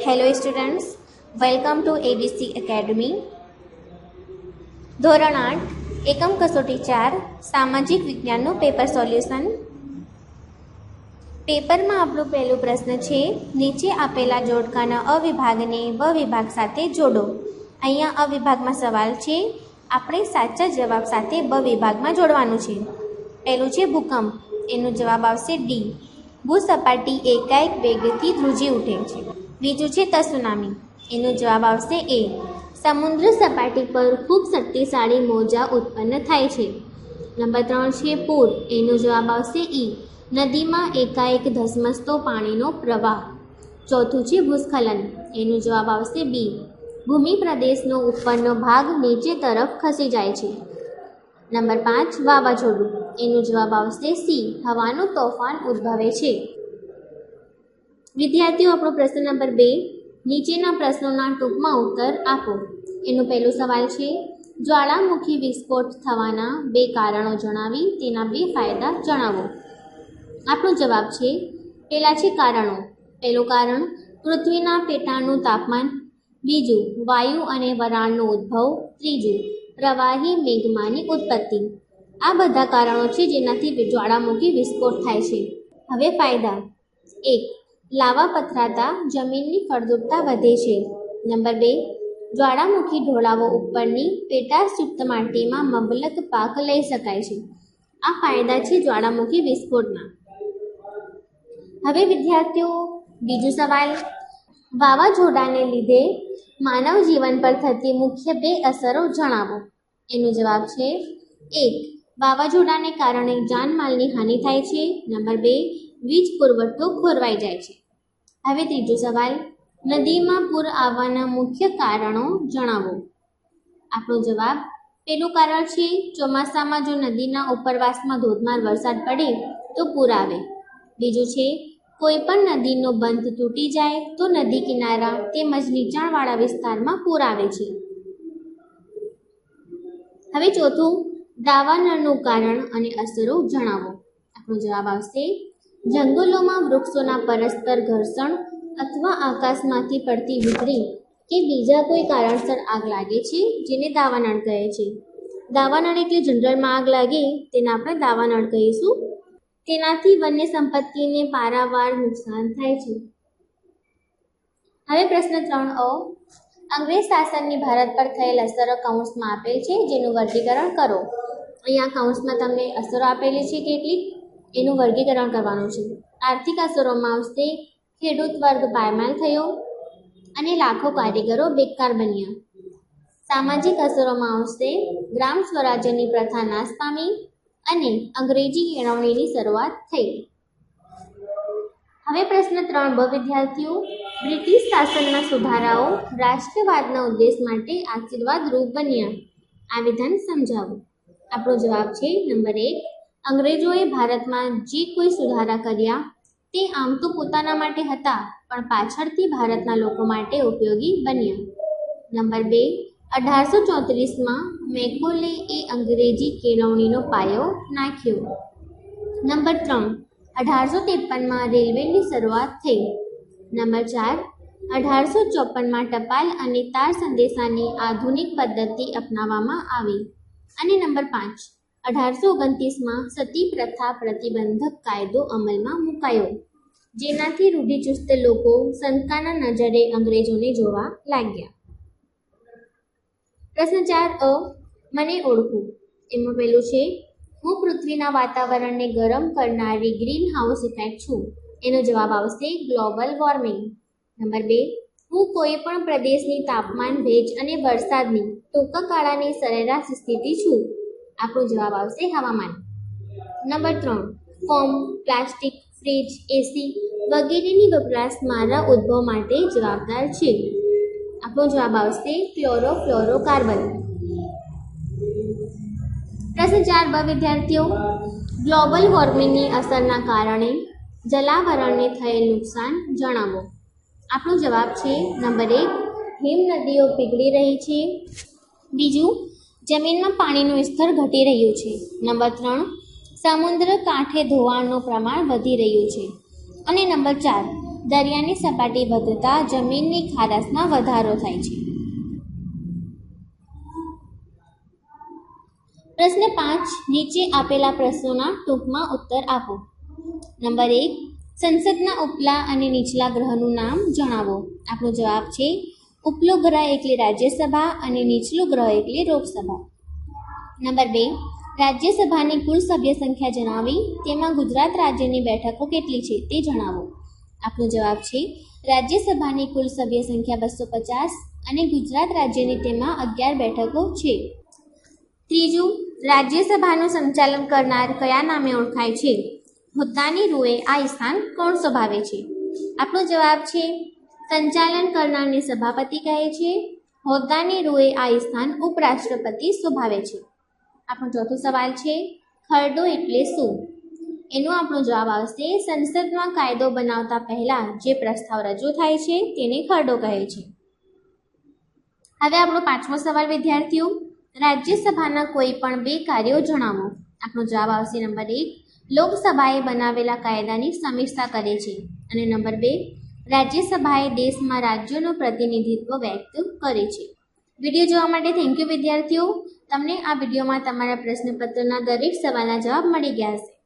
Hello students, welcome to ABC Academy. ધોરણ 8 એકમ કસોટી 4 સામાજિક વિજ્ઞાનનું પેપર સોલ્યુશન. પેપરમાં આપણું પહેલું પ્રશ્ન છે, નીચે આપેલા જોડકાના અ વિભાગને વ વિભાગ સાથે જોડો. અહીંયા અ વિભાગમાં સવાલ છે, આપણે સાચા જવાબ સાથે બ વિભાગમાં જોડવાનું છે. પહેલું છે ભૂકંપ, એનો જવાબ આવશે ડી. ભૂસપાટી એકાએક વેગથી ધ્રુજી ઉઠે છે. બીજું છે ત્સુનામી, એનો જવાબ આવશે એ. સમુદ્ર સપાટી પર ખૂબ શક્તિશાળી મોજા ઉત્પન્ન થાય છે. નંબર 3 છે પૂર, એનો જવાબ આવશે ઈ. નદીમાં એકાએક ધસમસતો પાણીનો પ્રવાહ. ચોથું છે ભૂસ્ખલન, એનો જવાબ આવશે બી. ભૂમિ પ્રદેશનો ઉપરનો ભાગ નીચે તરફ ખસી જાય છે. નંબર 5 વાવાઝોડું, એનો જવાબ આવશે સી. હવાનું તોફાન ઉદ્ભવે છે. વિદ્યાર્થીઓ, આપણો પ્રશ્ન નંબર 2, નીચેના પ્રશ્નોના ટૂંકમાં ઉત્તર આપો. એનો પહેલો સવાલ છે, જ્વાળામુખી વિસ્ફોટ થવાના 2 કારણો જણાવી તેના 2 ફાયદા જણાવો. આપણો જવાબ છે, પહેલા છે કારણો. પહેલું કારણ પૃથ્વીના પેટાળનું તાપમાન. બીજું વાયુ અને વરાળનો ઉદ્ભવ. ત્રીજું પ્રવાહી મેઘમાની ઉત્પત્તિ. આ બધા કારણો છે જેનાથી જ્વાળામુખી વિસ્ફોટ થાય છે. હવે ફાયદા. 1. લાવા પથરાતા જમીનની ફળદ્રુપતા વધે છે. નંબર 2, જ્વાળામુખી ઢોળાવો ઉપરની પેટાશયુક્ત માટીમાં મબલક પાક લઈ શકાય છે. આ ફાયદા છે જ્વાળામુખી વિસ્ફોટના. હવે વિદ્યાર્થીઓ, બીજો સવાલ, વાવાઝોડાને લીધે માનવ જીવન પર થતી મુખ્ય 2 અસરો જણાવો. એનો જવાબ છે, 1. વાવાઝોડાને કારણે જાનમાલની હાનિ થાય છે. નંબર 2, વીજ પુરવઠો ખોરવાઈ જાય છે. હવે ત્રીજો સવાલ, નદીમાં પૂર આવવાના મુખ્ય કારણો જણાવો. આપણો જવાબ, પહેલું કારણ છે, ચોમાસામાં જો નદીના ઉપરવાસમાં ધોધમાર વરસાદ પડે તો પૂર આવે. બીજું છે, કોઈ પણ નદીનો બંધ તૂટી જાય તો નદી કિનારા તેમજ નીચાણવાળા વિસ્તારમાં પૂર આવે છે. હવે ચોથું, દાવાનળનું કારણ અને અસરો જણાવો. આપણો જવાબ આવશે, જંગલોમાં વૃક્ષોના પરસ્પર ઘર્ષણ અથવા આકાશમાંથી પડતી વીજળી કે બીજા કોઈ કારણસર આગ લાગે છે, જેને દાવાનળ કહે છે. દાવાનળ એટલે જનરલમાં આગ લાગે તેને આપણે દાવાનળ કહીશું. તેનાથી વન્ય સંપત્તિને પારાવાર નુકસાન થાય છે. હવે પ્રશ્ન 3a, અંગ્રેજ શાસનની ભારત પર થયેલ અસરો કૌંસમાં આપેલ છે, જેનું વર્ગીકરણ કરો. અહીંયા કૌંસમાં તમને અસરો આપેલી છે કેટલીક, એનું વર્ગીકરણ કરવાનું છે. આર્થિક અસરોમાં આવશે, ખેડૂત વર્ગ પાયમાલ થયો અને લાખો કારીગરો બેકાર બન્યા. સામાજિક અસરોમાં આવશે, ગ્રામ સ્વરાજ્યની પ્રથા નાશ પામી અને અંગ્રેજી કેળવણીની શરૂઆત થઈ. હવે પ્રશ્ન 3b વિદ્યાર્થીઓ, બ્રિટિશ શાસનના સુધારાઓ રાષ્ટ્રવાદના ઉદ્દેશ માટે આશીર્વાદરૂપ બન્યા. આ વિધાન સમજાવો. આપણો જવાબ છે નંબર 1, અંગ્રેજોએ ભારતમાં જે કોઈ સુધારા કર્યા તે આમ તો પોતાના માટે હતા, પણ પાછળથી ભારતના લોકો માટે ઉપયોગી બન્યા. નંબર 2, 1834માં મેકોલે એ અંગ્રેજી કેળવણીનો પાયો નાખ્યો. નંબર 3, 1853માં રેલવેની શરૂઆત થઈ. નંબર 4, 1854માં ટપાલ અને તાર સંદેશાની આધુનિક પદ્ધતિ અપનાવવામાં આવી. અને નંબર 5, 1829માં સતી પ્રથા પ્રતિબંધક કાયદો અમલમાં મુકાયો, જેનાથી રૂઢિચુસ્ત લોકો શંકાના નજરે અંગ્રેજોને જોવા લાગ્યા. પ્રશ્ન 4a, મને ઓળખો. એમાં પહેલું છે, હું પૃથ્વીના વાતાવરણને ગરમ કરનારી ગ્રીન હાઉસ ઇફેક્ટ છું. એનો જવાબ આવશે ગ્લોબલ વોર્મિંગ. નંબર 2, હું કોઈ પણ પ્રદેશની તાપમાન, ભેજ અને વરસાદની ટૂંકા ગાળાની સરેરાશ સ્થિતિ છું. આપણો જવાબ આવશે હવામાન. નંબર 3, ફોમ, પ્લાસ્ટિક, ફ્રીજ, એસી વગેરેની વપરાશ મારા ઉદ્ભવ માટે જવાબદાર છે. આપણો જવાબ આવશે ક્લોરોફ્લોરોકાર્બન. પ્રશ્ન 4b વિદ્યાર્થીઓ, ગ્લોબલ વોર્મિંગની અસરના કારણે જલાવરણને થયેલ નુકસાન જણાવો. આપણો જવાબ છે નંબર 1, હિમ નદીઓ પીગળી રહી છે. બીજું, જમીનમાં પાણીનું સ્તર ઘટી રહ્યું છે. નંબર 3, સમુદ્ર કાંઠે ધોવાણનું પ્રમાણ વધી રહ્યું છે. અને નંબર 4, દરિયાની સપાટી વધતા જમીનની ખારાશમાં વધારો થાય છે. પ્રશ્ન 5. નીચે આપેલા પ્રશ્નોના ટૂંકમાં ઉત્તર આપો. નંબર 1. સંસદના ઉપલા અને નીચલા ગ્રહનું નામ જણાવો. આપણો જવાબ છે ઉપલો ગ્રહ એટલે રાજ્યસભા અને નીચલું ગ્રહ એટલે લોકસભા. નંબર 2. રાજ્યસભાની કુલ સભ્ય સંખ્યા જણાવી, તેમાં ગુજરાત રાજ્યની બેઠકો કેટલી છે તે જણાવો. આપણો જવાબ છે રાજ્યસભાની કુલ સભ્ય સંખ્યા 250 અને ગુજરાત રાજ્યની તેમાં 11 બેઠકો છે. ત્રીજું, રાજ્યસભાનું સંચાલન કરનાર કયા નામે ઓળખાય છે? હોદ્દાની રૂએ આ સ્થાન કોણ સંભાળે છે? આપણો જવાબ છે સંચાલન કરનારને સભાપતિ કહે છે. હોદ્દાની રૂએ આ સ્થાન ઉપરાષ્ટ્રપતિ સંભાળે છે. આપણો ચોથો સવાલ છે ખરડો એટલે શું? એનો આપણો જવાબ આવશે સંસદમાં કાયદો બનાવતા પહેલા જે પ્રસ્તાવ રજૂ થાય છે તેને ખરડો કહે છે. હવે આપણો પાંચમો સવાલ વિદ્યાર્થીઓ, રાજ્યસભાના કોઈ પણ 2 કાર્યો જણાવો. આપણો જવાબ આવશે નંબર 1. લોકસભાએ બનાવેલા કાયદાની સમીક્ષા કરે છે અને નંબર 2. રાજ્યસભાએ દેશમાં રાજ્યોનું પ્રતિનિધિત્વ વ્યક્ત કરે છે. વિડીયો જોવા માટે થેન્ક યુ વિદ્યાર્થીઓ. તમને આ વિડીયોમાં તમારા પ્રશ્નપત્રના દરેક સવાલના જવાબ મળી ગયા હશે.